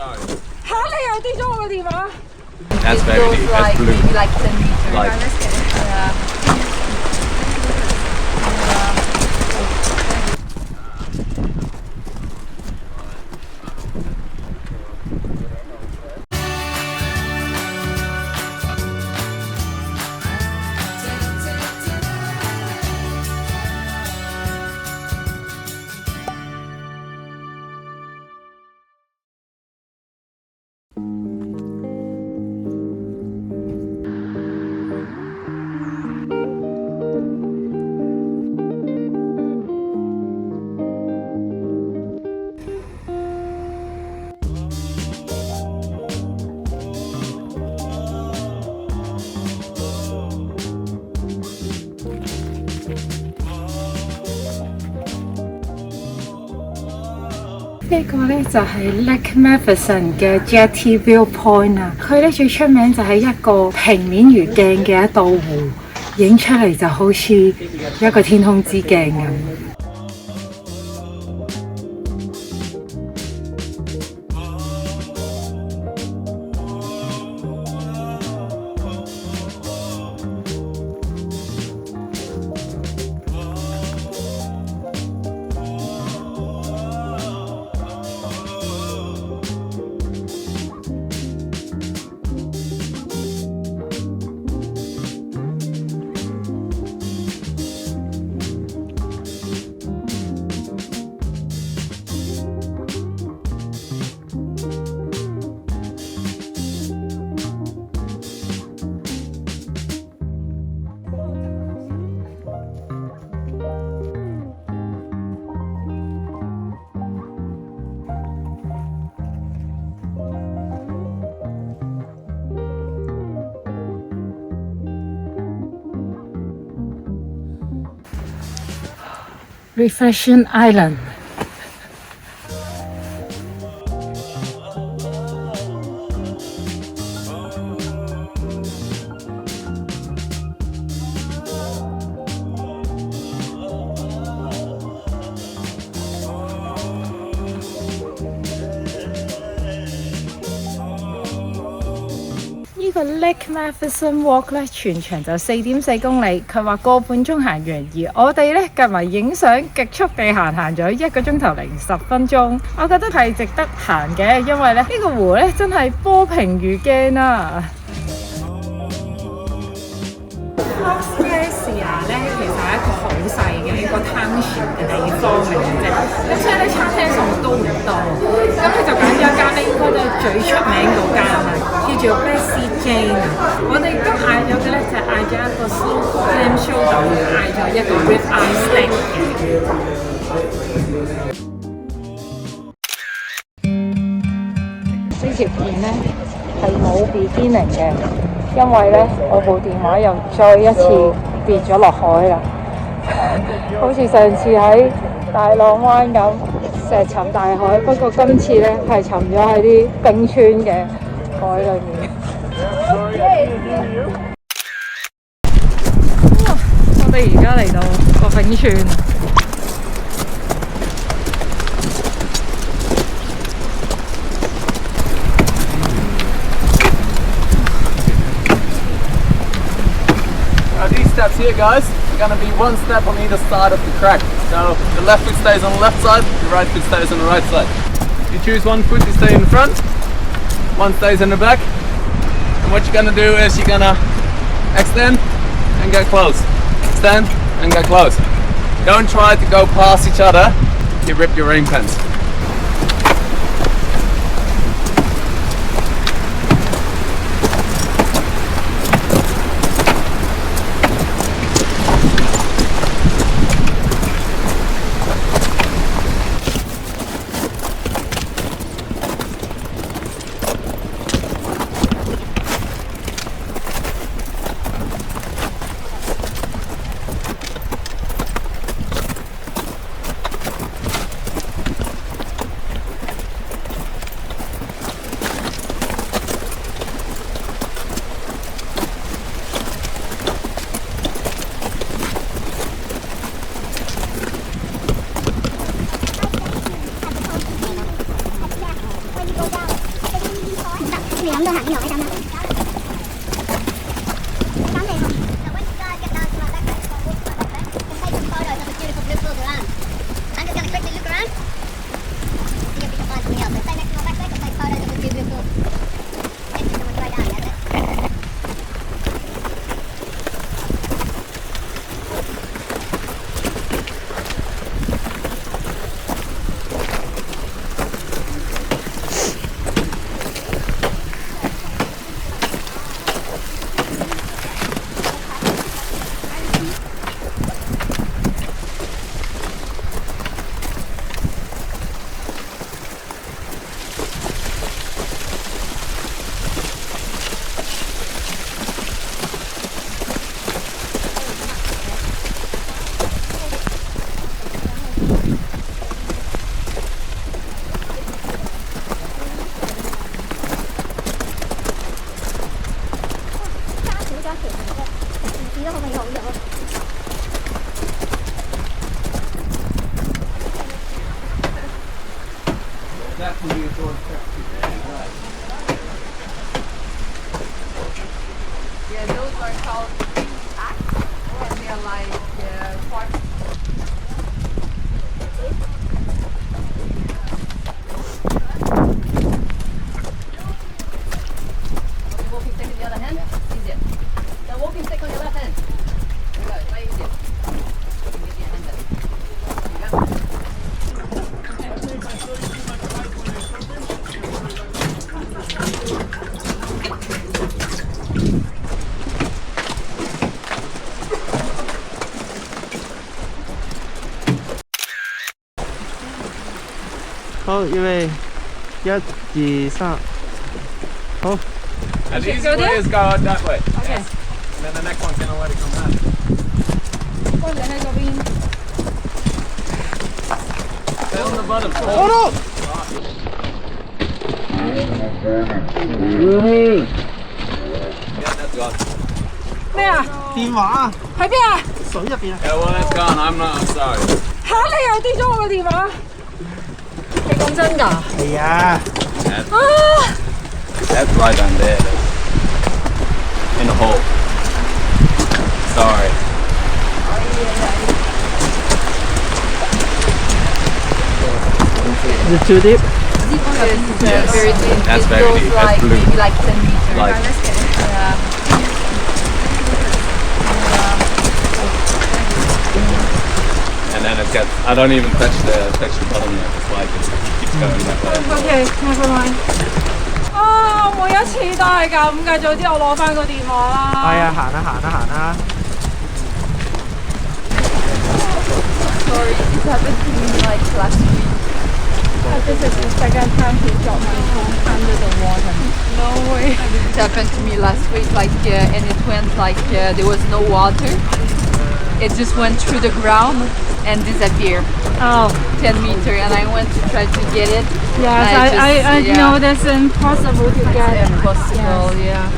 嚇你又跌咗我個電話 That's very deep. That's blue. Maybe like 10 meters. Like, Yeah.呢個咧就係 Lake Matheson 嘅 Jetty Viewpoint 啊，佢咧最出名就係一個平面如鏡嘅一道湖，影出嚟就好似一個天空之鏡咁。Reflection Island。呢個 Lake Matheson Walk 咧，全長就4.4公里，佢話個半鐘行完，而我哋咧夾埋影相，極速地行咗1個鐘頭零10分鐘，我覺得係值得行嘅，因為咧呢個湖咧真係波平如鏡啊！Fox Glacier 咧其實係一個好細嘅一個 township 嘅地方嚟嘅啫，咁所以咧餐廳數目都唔多，咁佢就揀咗一間咧應該都係最出名嗰間啊，叫做 Glacier。我哋今嗌咗嘅咧就嗌咗一個 slow clam shoulder，嗌咗一個 rib eye steak 嘅。呢條片咧係冇 beginning 嘅。因為咧，我部電話又再一次跌咗落海啦，好似上次喺大浪灣咁石沉大海。不過今次咧係沉咗喺啲冰川嘅海裏面。我哋而家嚟到個冰川。Steps here, guys. You're going to be one step on either side of the crack. So the left foot stays on the left side, the right foot stays on the right side. You choose one foot, you stay in front, one stays in the back. And what you're going to do is you're going to extend and get close. Extend and get close. Don't try to go past each other. You rip your ring pins. 你諗到行呢度係咁樣。Yeah, those are called acts, or they're like parts. The walking stick in the other hand, easier. The walking stick on your left hand. There you go, way easier. You can get your hand up. There you go. 好，預備1、2、3，好。 And the easy way is go out that way. Okay. Yes. And then the next one's gonna let it come back. 我哋喺嗰邊。 Stay on the bottom. Oh no! Yeah, that's gone. 咩啊？電話啊，喺邊啊？水入邊啊。 Yeah, well, it's gone. I'm sorry. 嚇！你又跌咗我個電話？你講真㗎？係啊。That's right down there. In the hole. Sorry. Is it too deep? Yes. Very deep. That's It very goes deep. like That's blue. maybe like 10 meters. Like, Yeah. and then it gets. I don't even touch the bottom yet. It's like it keeps going that way. OK，never mind。啊！每一次都係咁嘅，早知我攞翻個電話啦。係啊，行啦行啦行啦。Sorry, it happened to me like last week. This is the second time he dropped my phone under the water. No way. It happened to me last week, like, and it went like there was no water. It just went through the ground and disappeared. Oh. 10 meters, and I went to try to get it. Yes, and I yeah, know that's impossible to get. it's impossible. Yeah.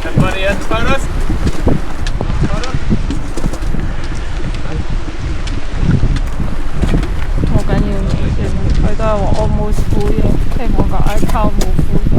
Everybody has photos? Photos? 冇緊要嘅，佢都係話我冇敷咗，即係我個 iPad 冇敷到。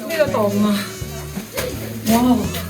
呢個洞啊！哇！